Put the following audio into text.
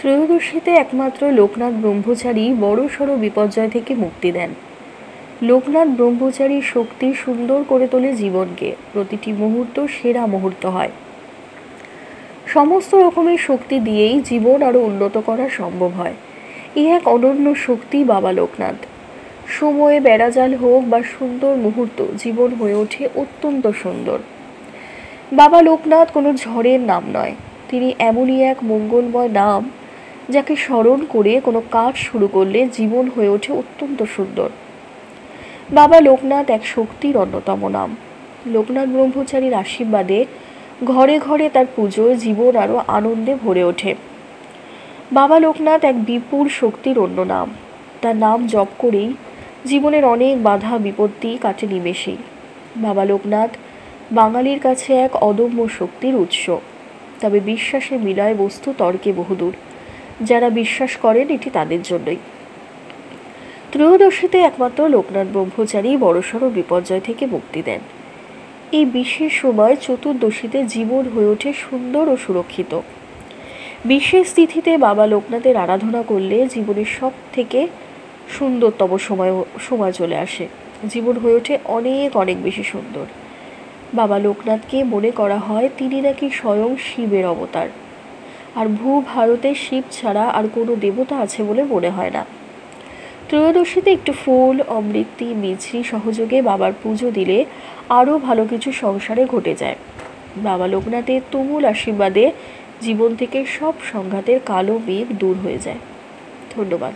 ত্রয়োদশীতে একমাত্র লোকনাথ ব্রহ্মচারী বড়সড় বিপর্যয় থেকে মুক্তি দেন। লোকনাথ ব্রহ্মচারী শক্তি সুন্দর করে তোলে জীবনকে, প্রতিটি মুহূর্ত সেরা মুহূর্ত হয়। সমস্ত রকমের শক্তি দিয়েই জীবন আরো উন্নত করা সম্ভব হয়। এই এক অনন্য শক্তি বাবা লোকনাথ। সময়ে বেড়াজাল হোক বা সুন্দর মুহূর্ত, জীবন হয়ে ওঠে অত্যন্ত সুন্দর। বাবা লোকনাথ কোনো ঝড়ের নাম নয়, তিনি এমনই এক মঙ্গলময় নাম যাকে স্মরণ করে কোনো কাজ শুরু করলে জীবন হয়ে ওঠে অত্যন্ত সুন্দর। বাবা লোকনাথ এক শক্তির অন্যতম নাম। লোকনাথ ব্রহ্মচারীর আশীর্বাদে ঘরে ঘরে তার পুজোয় জীবন আরো আনন্দে ভরে ওঠে। বাবা লোকনাথ এক বিপুল শক্তির অন্য নাম। তার নাম জপ করেই জীবনের অনেক বাধা বিপত্তি কাটে নিমেষেই। বাবা লোকনাথ বাঙালির কাছে এক অদম্য শক্তির উৎস। তবে বিশ্বাসে মিলায় বস্তু তর্কে বহুদূর। যারা বিশ্বাস করেন এটি তাদের জন্যই। ত্রয়োদশীতে একমাত্র লোকনাথ ব্রহ্মচারী বড়সড় বিপর্যয় থেকে মুক্তি দেন। এই বিশেষ সময় চতুর্দশীতে জীবন হয়ে ওঠে সুন্দর ও সুরক্ষিত। বিশেষ তিথিতে বাবা লোকনাথের আরাধনা করলে জীবনের সব থেকে সুন্দরতম সময় চলে আসে। জীবন হয়ে ওঠে অনেক অনেক বেশি সুন্দর। বাবা লোকনাথকে মনে করা হয় তিনি নাকি স্বয়ং শিবের অবতার। আর ভারতে শিব ছাড়া আর কোনো দেবতা আছে বলে মনে হয় না। ত্রয়োদশীতে একটু ফুল, অমৃতি, মিছরি সহযোগে বাবার পুজো দিলে আরও ভালো কিছু সংসারে ঘটে যায়। বাবা লোকনাথের তুমুল আশীর্বাদে জীবন থেকে সব সংঘাতের কালো মেঘ দূর হয়ে যায়। ধন্যবাদ।